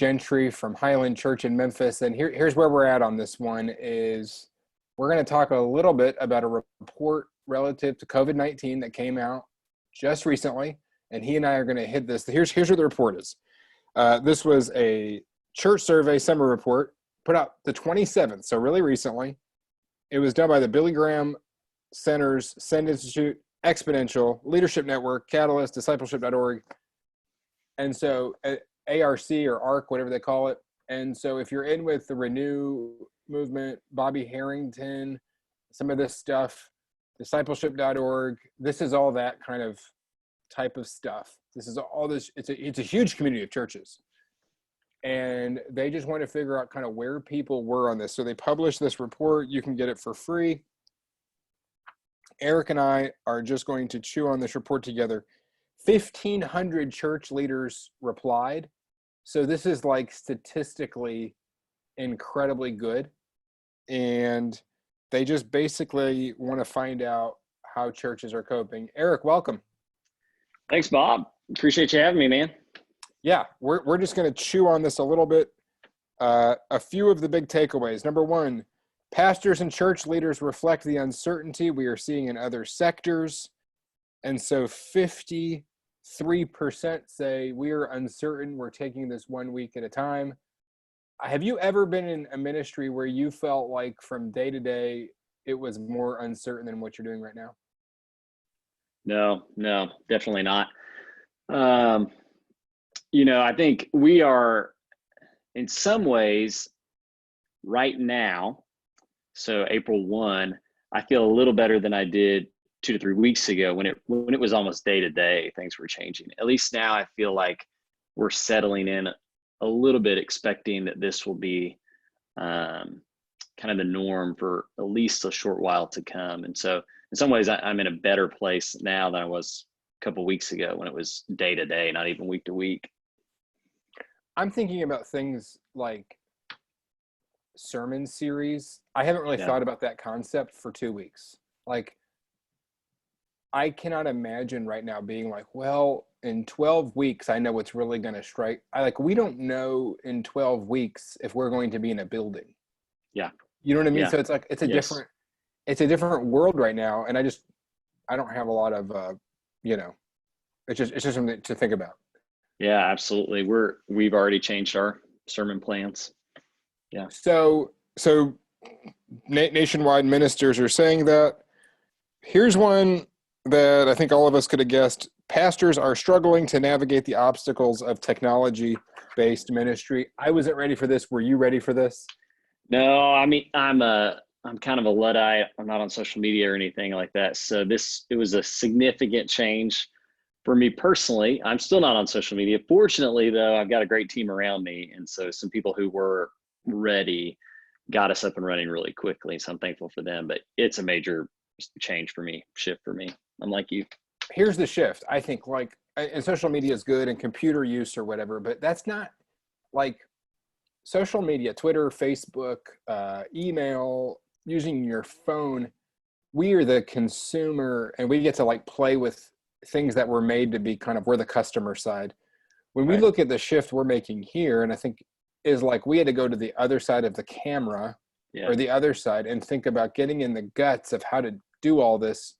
Gentry from Highland Church in Memphis. And here's where we're at on this one is we're going to talk a little bit about a report relative to COVID-19 that came out just recently. And he and I are going to hit this. Here's what the report is. This was a church survey summer report put out the 27th, so really recently. It was done by the Billy Graham Center's Send Institute, Exponential, Leadership Network, Catalyst, Discipleship.org. And so ARC or ARC, whatever they call it. And so if you're in with the Renew movement, Bobby Harrington, some of this stuff, discipleship.org, this is all that kind of type of stuff. This is all this, it's a huge community of churches. And they just want to figure out kind of where people were on this. So they published this report. You can get it for free. Eric and I are just going to chew on this report together. 1,500 church leaders replied. So this is like statistically incredibly good. And they just basically want to find out how churches are coping. Eric, welcome. Thanks, Bob. Appreciate you having me, man. Yeah, we're just going to chew on this a little bit. A few of the big takeaways. Number one, pastors and church leaders reflect the uncertainty we are seeing in other sectors. And so 53% say we are uncertain. We're taking this 1 week at a time. Have you ever been in a ministry where you felt like from day to day, it was more uncertain than what you're doing right now? No, definitely not. I think we are in some ways right now. So April 1, I feel a little better than I did 2 to 3 weeks ago when it was almost day to day, things were changing. At least now I feel like we're settling in a little bit, expecting that this will be kind of the norm for at least a short while to come. And so in some ways I'm in a better place now than I was a couple of weeks ago when it was day to day, not even week to week. I'm thinking about things like sermon series. I haven't really thought about that concept for 2 weeks. Like, I cannot imagine right now being like, well, in 12 weeks, I know what's really going to strike. We don't know in 12 weeks if we're going to be in a building. Yeah. You know what I mean? Yeah. So it's like, it's a different world right now. And I don't have a lot of, it's just something to think about. Yeah, absolutely. We've already changed our sermon plans. Yeah. So nationwide ministers are saying that. Here's one that I think all of us could have guessed. Pastors are struggling to navigate the obstacles of technology-based ministry. I wasn't ready for this. Were you ready for this? No, I mean, I'm kind of a Luddite. I'm not on social media or anything like that. So it was a significant change for me personally. I'm still not on social media. Fortunately, though, I've got a great team around me. And so some people who were ready got us up and running really quickly. So I'm thankful for them. But it's a major change for me, shift for me. I'm like you. Here's the shift. I think and social media is good and computer use or whatever, but that's not like social media, Twitter, Facebook, email, using your phone. We are the consumer and we get to play with things that were made to be we're the customer side. When we look at the shift we're making here, and I think is we had to go to the other side of the camera or the other side and think about getting in the guts of how to do all this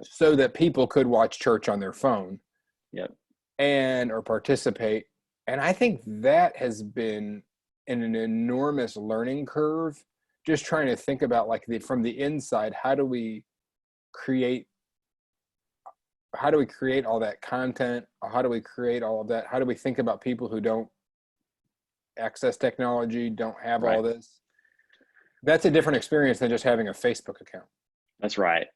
so that people could watch church on their phone or participate. And I think that has been an enormous learning curve, just trying to think about from the inside, how do we create all that content? How do we create all of that? How do we think about people who don't access technology, don't have all this? That's a different experience than just having a Facebook account. That's right.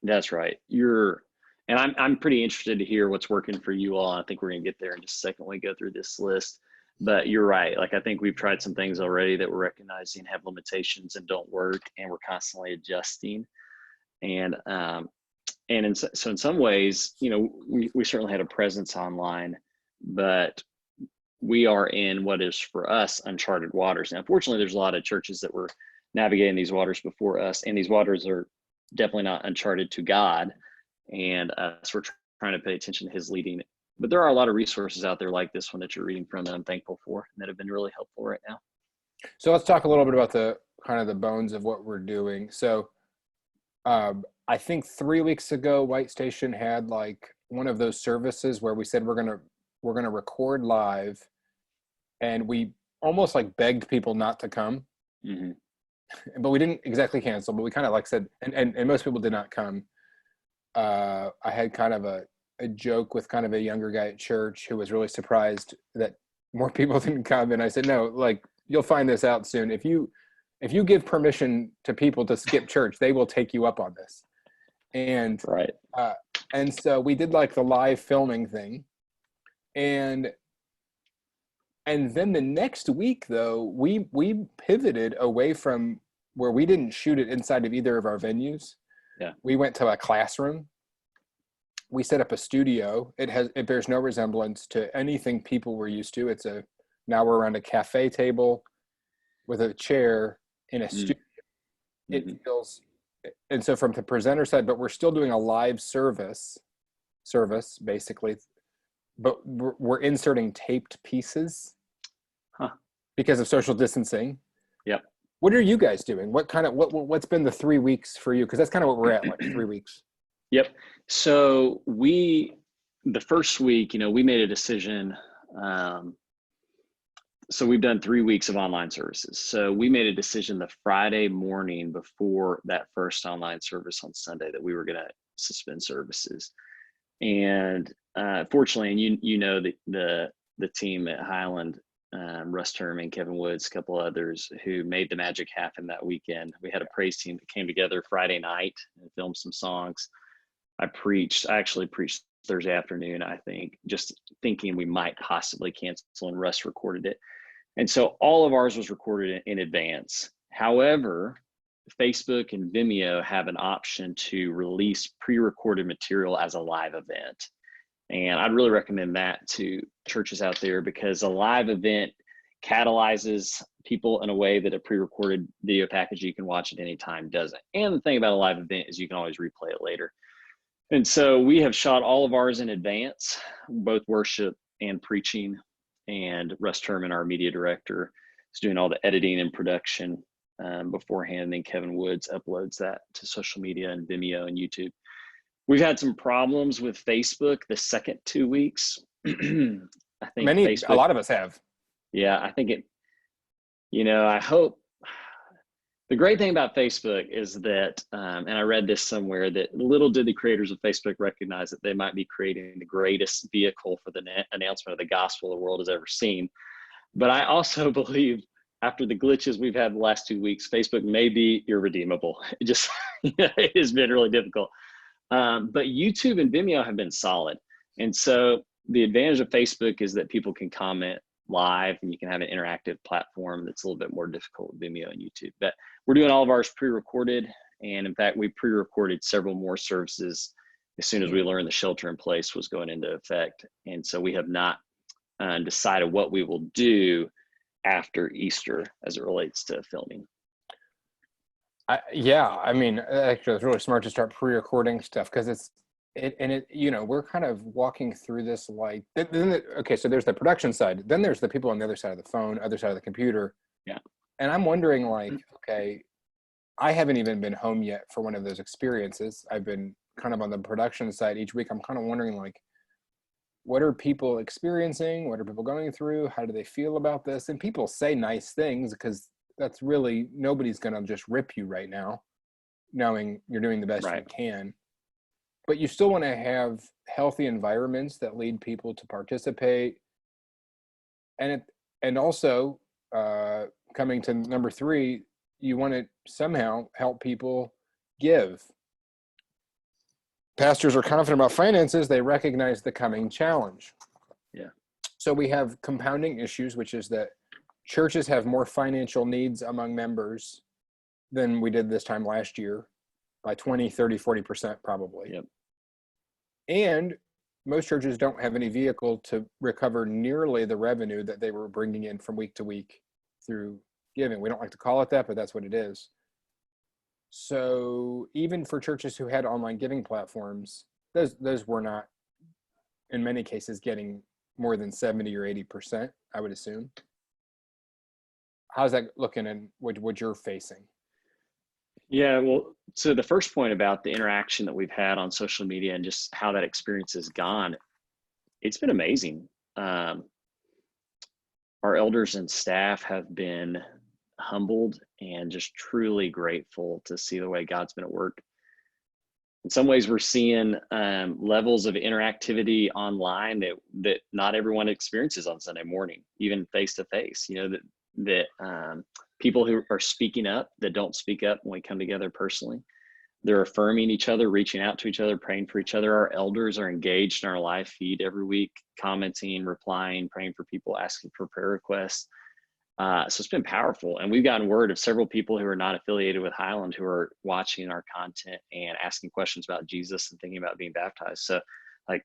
I'm pretty interested to hear what's working for you all. I think we're going to get there in just a second when we go through this list. But you're right. I think we've tried some things already that we're recognizing have limitations and don't work, and we're constantly adjusting. And in some ways, we certainly had a presence online, but we are in what is for us uncharted waters. Now, fortunately, there's a lot of churches that were navigating these waters before us, and these waters are definitely not uncharted to God. And so we're trying to pay attention to his leading But there are a lot of resources out there like this one that you're reading from that I'm thankful for and that have been really helpful right now. So let's talk a little bit about the kind of the bones of what we're doing. So I think 3 weeks ago, White Station had like one of those services where we said we're gonna record live, and we almost like begged people not to come, Mm-hmm. but we didn't exactly cancel. But we kind of like said, and most people did not come. I had kind of a joke with kind of a younger guy at church who was really surprised that more people didn't come, and I said, no, like you'll find this out soon. If you give permission to people to skip church, they will take you up on this. And Right. uh, and so we did like the live filming thing, and then the next week though we pivoted away from where we didn't shoot it inside of either of our venues. Yeah. We went to a classroom. We set up a studio. It bears no resemblance to anything people were used to. Now we're around a cafe table with a chair in a studio. Mm-hmm. It feels, and so from the presenter side, but we're still doing a live service basically, but we're inserting taped pieces because of social distancing. Yep. What are you guys doing? What's been the 3 weeks for you? Because that's kind of what we're at, like 3 weeks. Yep. So the first week, we made a decision. So we've done 3 weeks of online services. So we made a decision the Friday morning before that first online service on Sunday that we were going to suspend services. And fortunately, and the team at Highland, Russ Terman, Kevin Woods, a couple others who made the magic happen that weekend. We had a praise team that came together Friday night and filmed some songs. I actually preached Thursday afternoon, I think, just thinking we might possibly cancel, and Russ recorded it. And so all of ours was recorded in advance. However, Facebook and Vimeo have an option to release pre-recorded material as a live event. And I'd really recommend that to churches out there, because a live event catalyzes people in a way that a pre-recorded video package you can watch at any time doesn't. And the thing about a live event is you can always replay it later. And so we have shot all of ours in advance, both worship and preaching. And Russ Terman, our media director, is doing all the editing and production beforehand. And then Kevin Woods uploads that to social media and Vimeo and YouTube. We've had some problems with Facebook the second 2 weeks. I think A lot of us have. Yeah, I think I hope. The great thing about Facebook is that, and I read this somewhere, that little did the creators of Facebook recognize that they might be creating the greatest vehicle for the announcement of the gospel the world has ever seen. But I also believe, after the glitches we've had the last 2 weeks, Facebook may be irredeemable. It has been really difficult. But YouTube and Vimeo have been solid. And so the advantage of Facebook is that people can comment live, and you can have an interactive platform that's a little bit more difficult with Vimeo and YouTube. But we're doing all of ours pre-recorded. And in fact, we pre-recorded several more services as soon as we learned the shelter in place was going into effect. And so we have not decided what we will do after Easter as it relates to filming. I mean, actually, it's really smart to start pre-recording stuff, because we're kind of walking through this like, okay, so there's the production side, then there's the people on the other side of the phone, other side of the computer. Yeah. And I'm wondering, like, okay, I haven't even been home yet for one of those experiences. I've been kind of on the production side each week. I'm kind of wondering, like, what are people experiencing? What are people going through? How do they feel about this? And people say nice things, because that's really, nobody's going to just rip you right now, knowing you're doing the best you can. But you still want to have healthy environments that lead people to participate. And also, coming to number 3, you want to somehow help people give. Pastors are confident about finances. They recognize the coming challenge. Yeah. So we have compounding issues, which is that churches have more financial needs among members than we did this time last year, by 20, 30, 40% probably. Yep. And most churches don't have any vehicle to recover nearly the revenue that they were bringing in from week to week through giving. We don't like to call it that, but that's what it is. So even for churches who had online giving platforms, those were not in many cases getting more than 70 or 80%, I would assume. How's that looking in what you're facing? Yeah, well, so the first point about the interaction that we've had on social media and just how that experience has gone, it's been amazing. Our elders and staff have been humbled and just truly grateful to see the way God's been at work. In some ways, we're seeing levels of interactivity online that not everyone experiences on Sunday morning, even face to face. You know, that people who are speaking up that don't speak up when we come together personally. They're affirming each other, reaching out to each other, praying for each other. Our elders are engaged in our live feed every week, commenting, replying, praying for people, asking for prayer requests. So it's been powerful. And we've gotten word of several people who are not affiliated with Highland who are watching our content and asking questions about Jesus and thinking about being baptized. So like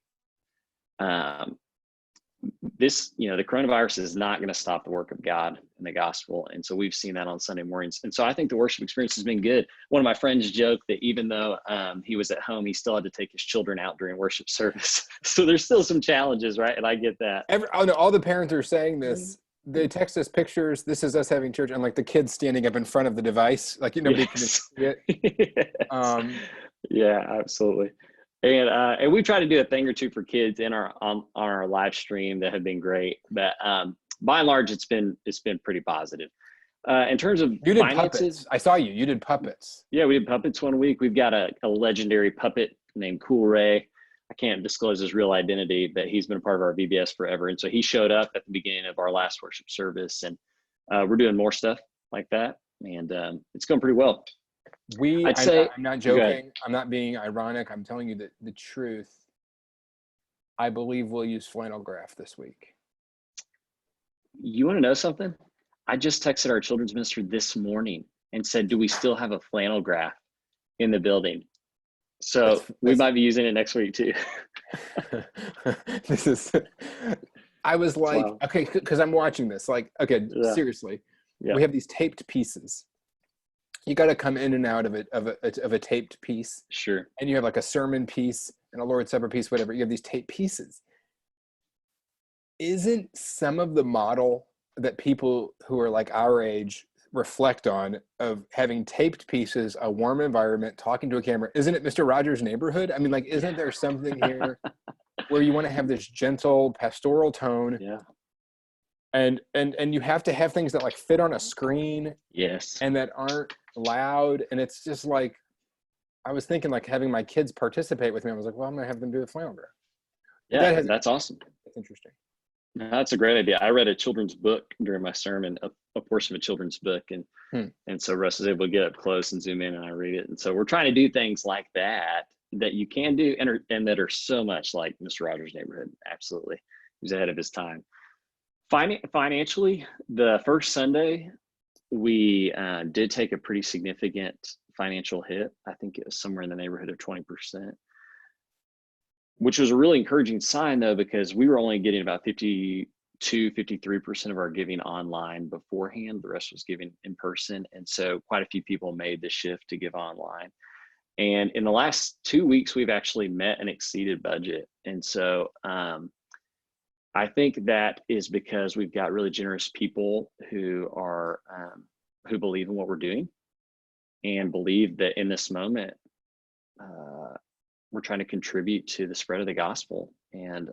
this, you know, the coronavirus is not going to stop the work of God and the gospel. And so we've seen that on Sunday mornings. And so I think the worship experience has been good. One of my friends joked that even though he was at home, he still had to take his children out during worship service. So there's still some challenges, right? And I get that. All the parents are saying this. They text us pictures. This is us having church, and like the kids standing up in front of the device, like nobody can see it. Yes. Yeah, absolutely. And we try to do a thing or two for kids in on our live stream that have been great. But by and large, it's been pretty positive. In terms of you did finances, puppets. I saw you. You did puppets. Yeah, we did puppets one week. We've got a legendary puppet named Cool Ray. I can't disclose his real identity, but he's been a part of our VBS forever. And so he showed up at the beginning of our last worship service, and we're doing more stuff like that. And it's going pretty well. I'm not joking. I'm not being ironic. I'm telling you the truth. I believe we'll use Flannelgraph this week. You want to know something? I just texted our children's minister this morning and said, do we still have a Flannelgraph in the building? So we might be using it next week too. I was like, wow. Okay, because I'm watching this. Like, okay, Yeah. seriously, Yeah. We have these taped pieces. You got to come in and out of a taped piece. Sure. And you have like a sermon piece and a Lord's Supper piece, whatever. You have these taped pieces. Isn't some of the model that people who are like our age reflect on of having taped pieces, a warm environment, talking to a camera? Isn't it Mr. Rogers' Neighborhood? I mean, like, isn't there something here where you want to have this gentle pastoral tone? Yeah. And you have to have things that like fit on a screen. Yes. And that aren't loud. And it's just like, I was thinking like having my kids participate with me. I was like, well, I'm going to have them do the Flannelgraph. Yeah, that's awesome. That's interesting. No, that's a great idea. I read a children's book during my sermon, a portion of a children's book. And so Russ is able to get up close and zoom in and I read it. And so we're trying to do things like that you can do and that are so much like Mr. Rogers' Neighborhood. Absolutely. He was ahead of his time. Financially, the first Sunday, we did take a pretty significant financial hit. I think it was somewhere in the neighborhood of 20%, which was a really encouraging sign though, because we were only getting about 53% of our giving online beforehand. The rest was given in person. And so quite a few people made the shift to give online. And in the last 2 weeks, we've actually met and exceeded budget. And so I think that is because we've got really generous people who are who believe in what we're doing and believe that in this moment we're trying to contribute to the spread of the gospel, and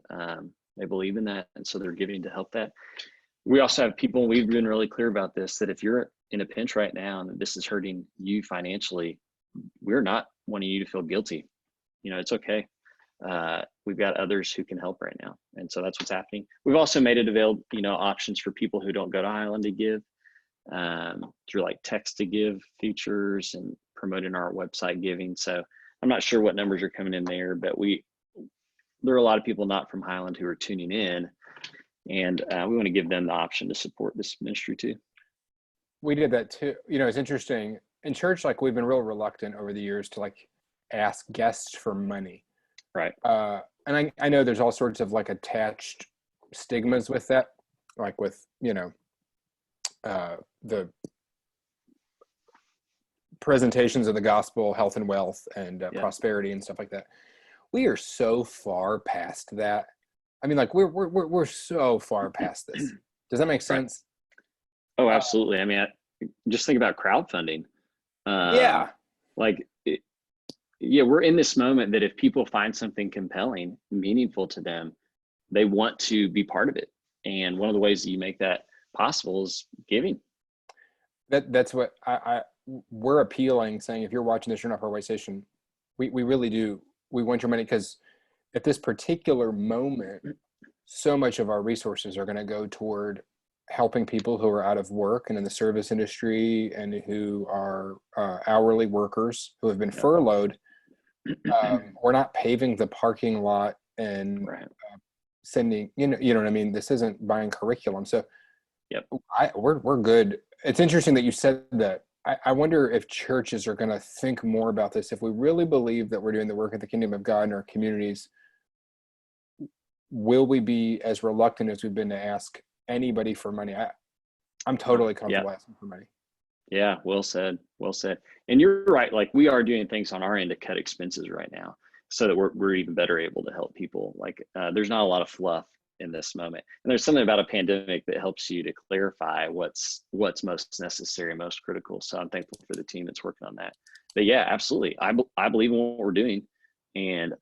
they believe in that, and so they're giving to help that. We also have people, and we've been really clear about this, that if you're in a pinch right now and that this is hurting you financially, we're not wanting you to feel guilty. You know, it's okay. We've got others who can help right now. And so that's what's happening. We've also made it available, you know, options for people who don't go to Highland to give through like text to give features and promoting our website giving. So I'm not sure what numbers are coming in there, but there are a lot of people not from Highland who are tuning in, and we want to give them the option to support this ministry too. We did that too. You know, it's interesting in church, like we've been real reluctant over the years to like ask guests for money. Right. And I know there's all sorts of like attached stigmas with that, like with, you know, the presentations of the gospel, health and wealth and prosperity and stuff like that. We are so far past that. I mean, like we're so far past this. Does that make Right. sense? Oh, Uh, absolutely. I mean, just think about crowdfunding. Um, yeah, like, yeah, we're in this moment that if people find something compelling, meaningful to them, they want to be part of it. And one of the ways that you make that possible is giving. that's what we're appealing, saying if you're watching this, you're not for White Station. We really do. We want your money because at this particular moment, so much of our resources are going to go toward helping people who are out of work and in the service industry and who are hourly workers who have been Yep. furloughed. We're not paving the parking lot and Right. sending, you know what I mean? This isn't buying curriculum. So Yep. we're good. It's interesting that you said that. I wonder if churches are going to think more about this. If we really believe that we're doing the work of the kingdom of God in our communities, will we be as reluctant as we've been to ask anybody for money? I'm totally Yeah. comfortable asking for money. Yeah. Well said. Well said. And you're right. Like we are doing things on our end to cut expenses right now so that we're even better able to help people. Like there's not a lot of fluff in this moment. And there's something about a pandemic that helps you to clarify what's most necessary, most critical. So I'm thankful for the team that's working on that. But yeah, absolutely. I believe in what we're doing. And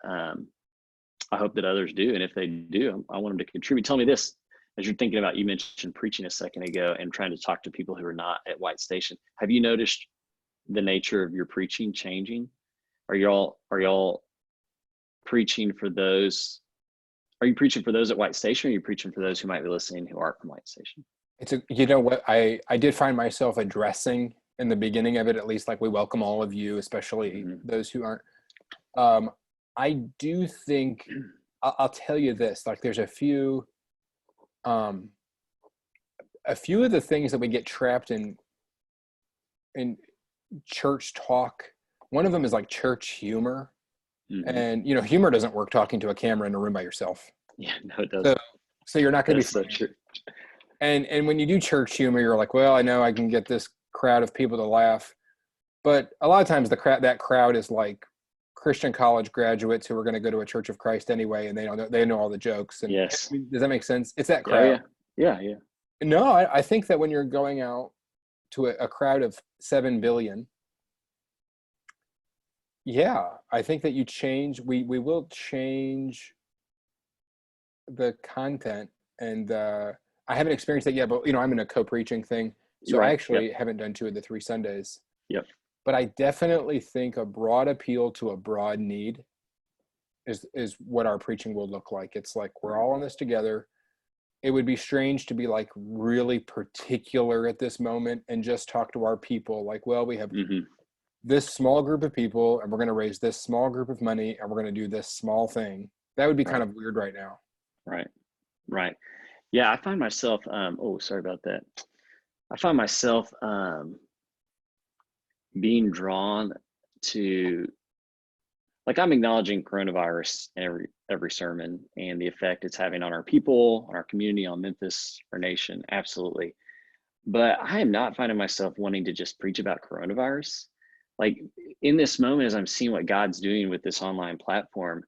I hope that others do. And if they do, I want them to contribute. Tell me this, as you're thinking about, you mentioned preaching a second ago and trying to talk to people who are not at White Station. Have you noticed the nature of your preaching changing? Are y'all preaching for those? Are you preaching for those at White Station, or are you preaching for those who might be listening who aren't from White Station? You know what, I did find myself addressing in the beginning of it, at least, like we welcome all of you, especially those who aren't. I do think I'll tell you this, like there's a few of the things that we get trapped in church talk. One of them is like church humor. And humor doesn't work talking to a camera in a room by yourself. Yeah, no, it doesn't. So you're not going to be so true. And when you do church humor, you're like, well, I know I can get this crowd of people to laugh, but a lot of times that crowd is like Christian college graduates who are going to go to a Church of Christ anyway, and they know all the jokes. And Yes. does that make sense? It's that Oh, crowd. yeah. No, I think that when you're going out to a crowd of 7 billion, yeah, I think that we will change the content. And I haven't experienced that yet, but I'm in a co-preaching thing, so I Right. actually haven't done 2 of the 3 Sundays. Yep. But I definitely think a broad appeal to a broad need is what our preaching will look like. It's like we're all in this together. It would be strange to be like really particular at this moment and just talk to our people like, well, we have this small group of people and we're going to raise this small group of money and we're going to do this small thing. That would be kind of weird right now. Right. Yeah, I find myself, sorry about that. I find myself being drawn to, like, I'm acknowledging coronavirus in every sermon and the effect it's having on our people, on our community, on Memphis, our nation, absolutely. But I am not finding myself wanting to just preach about coronavirus. Like in this moment, as I'm seeing what God's doing with this online platform,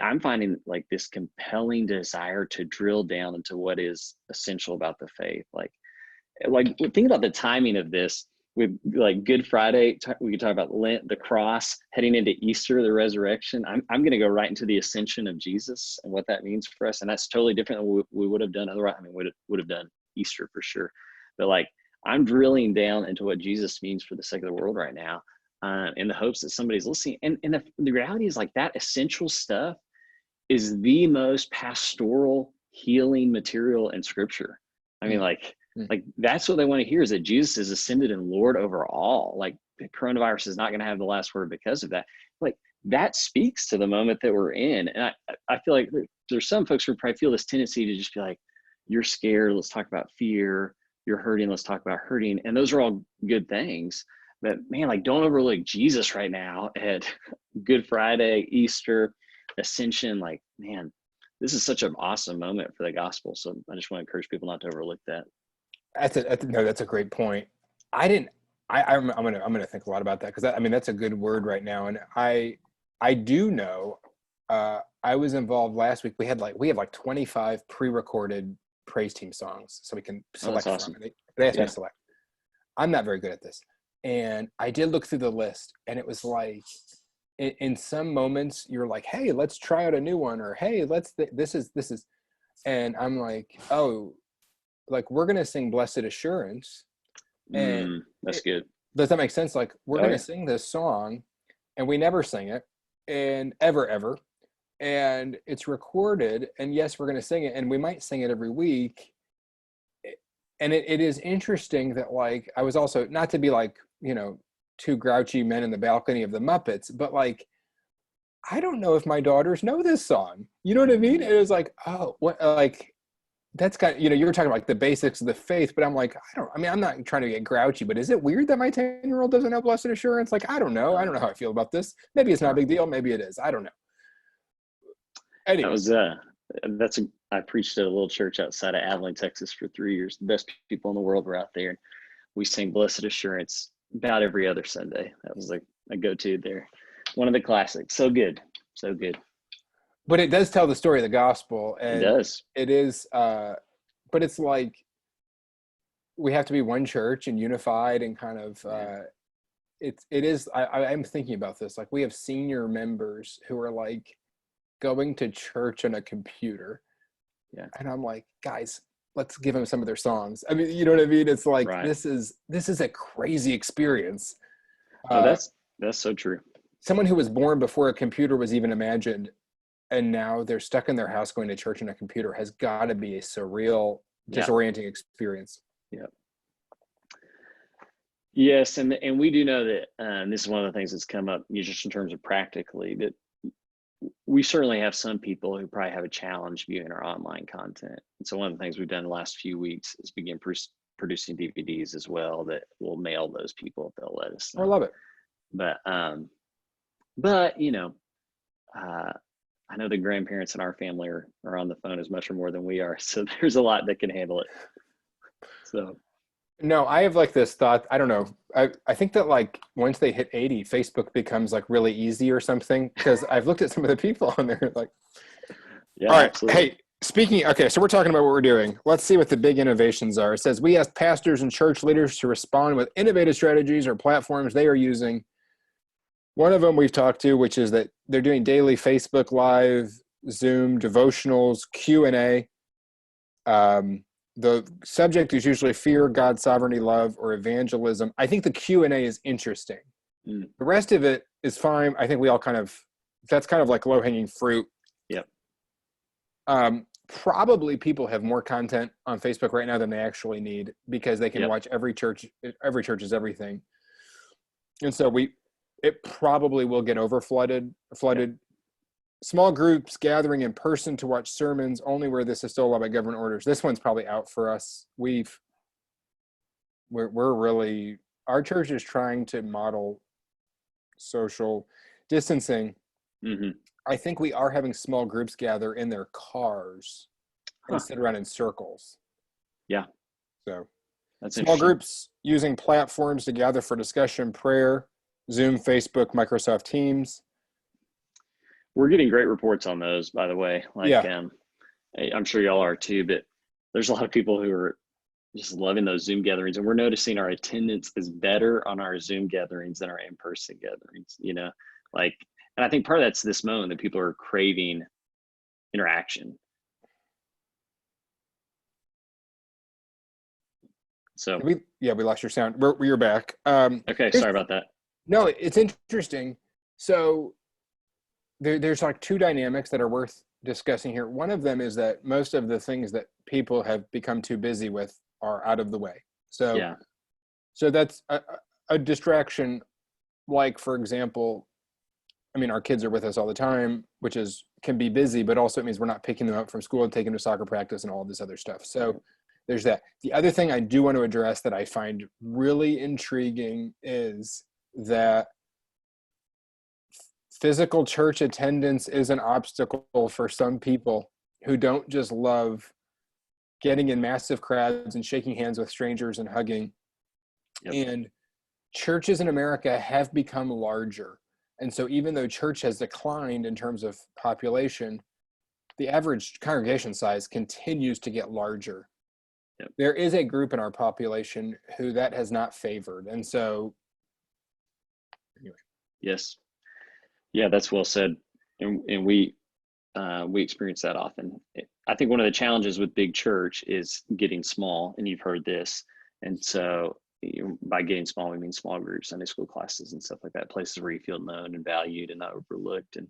I'm finding like this compelling desire to drill down into what is essential about the faith. Like think about the timing of this with like Good Friday. We could talk about Lent, the cross, heading into Easter, the resurrection. I'm going to go right into the ascension of Jesus and what that means for us. And that's totally different than we would have done otherwise. I mean, would have done Easter for sure. But like, I'm drilling down into what Jesus means for the sake of the world right now, in the hopes that somebody's listening. And the reality is like that essential stuff is the most pastoral healing material in Scripture. I mean, like that's what they want to hear, is that Jesus is ascended and Lord over all. Like the coronavirus is not going to have the last word because of that. Like that speaks to the moment that we're in. And I feel like there's some folks who probably feel this tendency to just be like, you're scared, let's talk about fear. You're hurting, let's talk about hurting. And those are all good things. But man, like don't overlook Jesus right now at Good Friday, Easter, Ascension. Like, man, this is such an awesome moment for the gospel. So I just want to encourage people not to overlook that. That's a great point. I'm gonna think a lot about that, because I mean that's a good word right now. And I do know I was involved last week. We have like 25 pre-recorded praise team songs, so we can Oh, that's select awesome. from. They asked me Yeah. to select. I'm not very good at this, and I did look through the list, and it was like, in some moments you're like, hey, let's try out a new one, or hey, this is, and I'm like, oh, like we're gonna sing Blessed Assurance, and That's good. does that make sense? Like we're Oh, gonna yeah. sing this song, and we never sing it, and ever, and it's recorded, and yes, we're gonna sing it, and we might sing it every week. And it is interesting that, like, I was also, not to be like, two grouchy men in the balcony of the Muppets, but like, I don't know if my daughters know this song. You know what I mean? It was like, oh, what, like, that's kind of, you were talking about like the basics of the faith, but I'm like, I'm not trying to get grouchy, but is it weird that my 10-year-old doesn't know Blessed Assurance? Like, I don't know. I don't know how I feel about this. Maybe it's not a big deal. Maybe it is. I don't know. Anyway. That was I preached at a little church outside of Abilene, Texas for 3 years. The best people in the world were out there. We sang Blessed Assurance about every other Sunday. That was like a go-to there. One of the classics. So good. So good. But it does tell the story of the gospel. And it does. It is, but it's like, we have to be one church and unified, and kind of, I'm thinking about this. Like, we have senior members who are like going to church on a computer. Yeah. And I'm like, guys, let's give them some of their songs. I mean, you know what I mean? It's like, right. this is a crazy experience. Oh, that's so true. Someone who was born before a computer was even imagined, and now they're stuck in their house going to church on a computer, has got to be a surreal, disorienting experience. Yeah. Yes, and we do know that, this is one of the things that's come up just in terms of practically, that we certainly have some people who probably have a challenge viewing our online content. And so one of the things we've done the last few weeks is begin producing DVDs as well that we'll mail those people if they'll let us know. I love it. But I know the grandparents in our family are on the phone as much or more than we are. So there's a lot that can handle it. So. No, I have like this thought. I don't know. I think that like once they hit 80, Facebook becomes like really easy or something. Because I've looked at some of the people on there, like, yeah, all right, absolutely. Hey, speaking, okay, so we're talking about what we're doing. Let's see what the big innovations are. It says, we ask pastors and church leaders to respond with innovative strategies or platforms they are using. One of them we've talked to, which is that they're doing daily Facebook Live, Zoom, devotionals, Q&A. The subject is usually fear, God's sovereignty, love, or evangelism. I think the Q&A is interesting. The rest of it is fine. I think we all that's kind of like low-hanging fruit. Yep. Probably people have more content on Facebook right now than they actually need, because they can watch every church is everything. And so it probably will get flooded. Small groups gathering in person to watch sermons only where this is still allowed by government orders. This one's probably out for us. We're really, our church is trying to model social distancing. Mm-hmm. I think we are having small groups gather in their cars and sit around in circles. Yeah. So that's small groups using platforms to gather for discussion, prayer, Zoom, Facebook, Microsoft Teams. We're getting great reports on those, by the way. Like, I'm sure y'all are too, but there's a lot of people who are just loving those Zoom gatherings, and we're noticing our attendance is better on our Zoom gatherings than our in-person gatherings, like, and I think part of that's this moment that people are craving interaction. So we lost your sound. You're back. Okay, sorry about that. No, it's interesting. So there's like two dynamics that are worth discussing here. One of them is that most of the things that people have become too busy with are out of the way. So that's a distraction. Like, for example, I mean, our kids are with us all the time, which can be busy, but also it means we're not picking them up from school and taking them to soccer practice and all this other stuff. So there's that. The other thing I do want to address that I find really intriguing is that physical church attendance is an obstacle for some people who don't just love getting in massive crowds and shaking hands with strangers and hugging. And churches in America have become larger. And so even though church has declined in terms of population, the average congregation size continues to get larger. Yep. There is a group in our population who that has not favored. And so, anyway. Yes. Yeah, that's well said. And we experience that often. I think one of the challenges with big church is getting small, and you've heard this. And so by getting small, we mean small groups, Sunday school classes and stuff like that, places where you feel known and valued and not overlooked and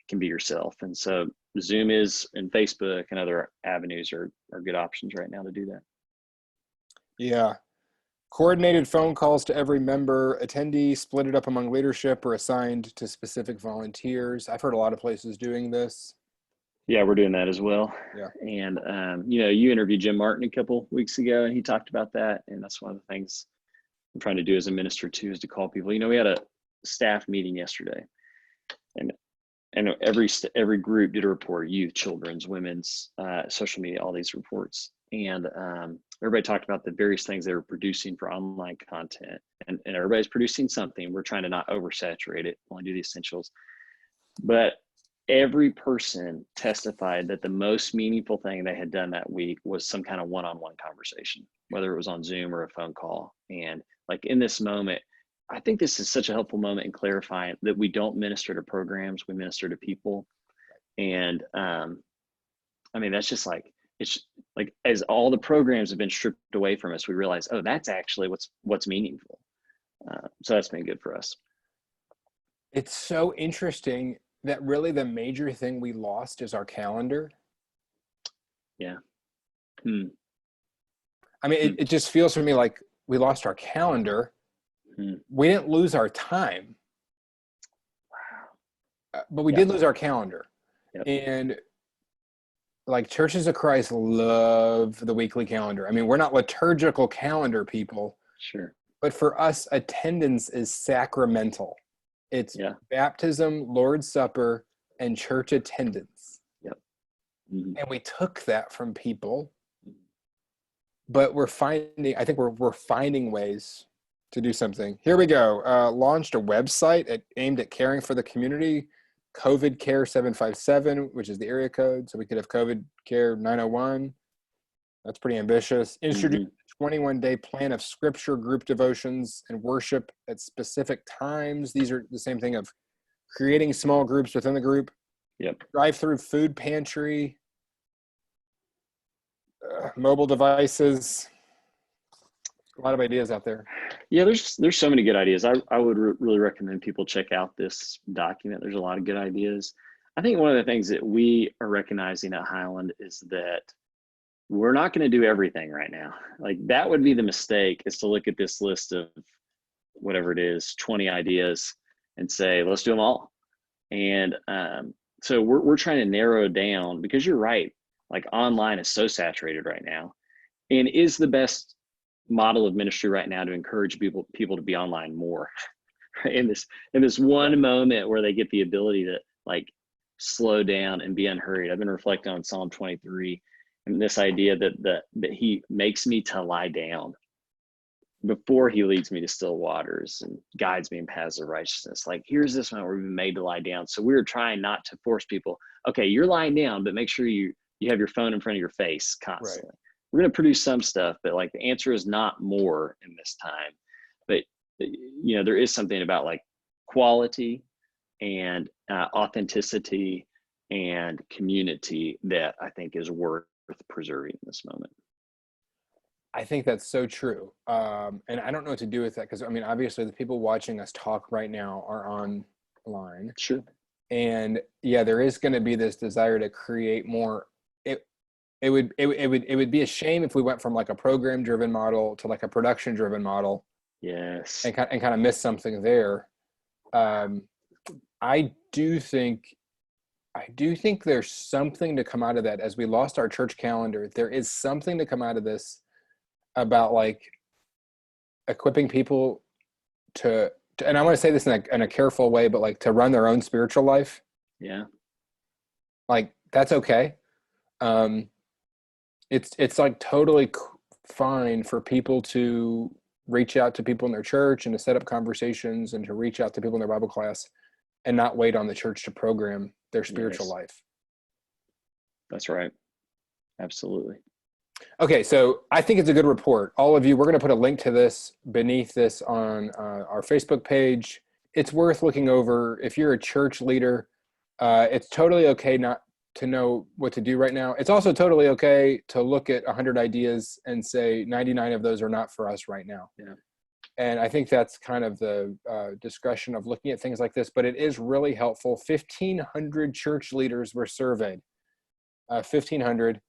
can be yourself. And so Zoom is, and Facebook and other avenues are good options right now to do that. Yeah. Coordinated phone calls to every member attendee, split it up among leadership or assigned to specific volunteers. I've heard a lot of places doing this. Yeah, we're doing that as well. Yeah. And, you interviewed Jim Martin a couple weeks ago, and he talked about that. And that's one of the things I'm trying to do as a minister too, is to call people. We had a staff meeting yesterday, and every group did a report: youth, children's, women's, social media, all these reports. And everybody talked about the various things they were producing for online content, and everybody's producing something. We're trying to not oversaturate it, only do the essentials. But every person testified that the most meaningful thing they had done that week was some kind of one-on-one conversation, whether it was on Zoom or a phone call. And like in this moment, I think this is such a helpful moment in clarifying that we don't minister to programs, we minister to people. And that's just like, it's like, as all the programs have been stripped away from us, we realize, oh, that's actually what's meaningful. So that's been good for us. It's so interesting that really the major thing we lost is our calendar. Yeah. It just feels for me like we lost our calendar. We didn't lose our time. Wow. But we did lose our calendar. Yep. And like Churches of Christ love the weekly calendar. We're not liturgical calendar people. Sure. But for us, attendance is sacramental. It's baptism, Lord's Supper, and church attendance. Yep. Mm-hmm. And we took that from people, but we're finding ways to do something. Here we go. Launched a website aimed at caring for the community, COVID Care 757, which is the area code. So we could have COVID Care 901. That's pretty ambitious. Introduced a 21-day plan of scripture, group devotions, and worship at specific times. These are the same thing of creating small groups within the group. Yep. Drive-through food pantry, mobile devices. A lot of ideas out there. Yeah, there's so many good ideas. I would really recommend people check out this document. There's a lot of good ideas. I think one of the things that we are recognizing at Highland is that we're not going to do everything right now. Like, that would be the mistake, is to look at this list of whatever it is, 20 ideas, and say, let's do them all. And so we're trying to narrow down, because you're right. Like, online is so saturated right now, and is the best model of ministry right now to encourage people to be online more in this one moment where they get the ability to like slow down and be unhurried. I've been reflecting on Psalm 23 and this idea that he makes me to lie down before he leads me to still waters and guides me in paths of righteousness. Like, here's this moment where we've been made to lie down. So we're trying not to force people, okay, you're lying down, but make sure you have your phone in front of your face constantly. Right. We're going to produce some stuff, but like, the answer is not more in this time. But there is something about like quality and authenticity and community that I think is worth preserving in this moment. I think that's so true. And I don't know what to do with that, because obviously the people watching us talk right now are online. Sure. And yeah, there is going to be this desire to create more. It would be a shame if we went from like a program driven model to like a production driven model. Yes. And kind of miss something there. I do think there's something to come out of that. As we lost our church calendar, there is something to come out of this about like equipping people to and I want to say this in a careful way, but like to run their own spiritual life. Yeah. Like, that's okay. It's like totally fine for people to reach out to people in their church and to set up conversations and to reach out to people in their Bible class. and not wait on the church to program their spiritual Yes, life. that's right. Absolutely. Okay, so I think it's a good report. All of you, we're going to put a link to this beneath this on our Facebook page. It's worth looking over. If you're a church leader, it's totally okay not to know what to do right now. It's also totally okay to look at 100 ideas and say 99 of those are not for us right now. Yeah. And I think that's kind of the discretion of looking at things like this, but it is really helpful. 1,500 church leaders were surveyed, 1,500.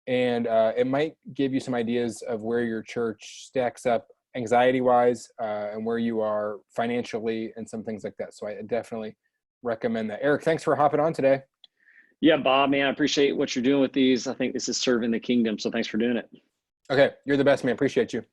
And it might give you some ideas of where your church stacks up anxiety-wise and where you are financially and some things like that. So I definitely recommend that. Eric, thanks for hopping on today. Yeah, Bob, man, I appreciate what you're doing with these. I think this is serving the kingdom. So thanks for doing it. Okay, you're the best, man. Appreciate you.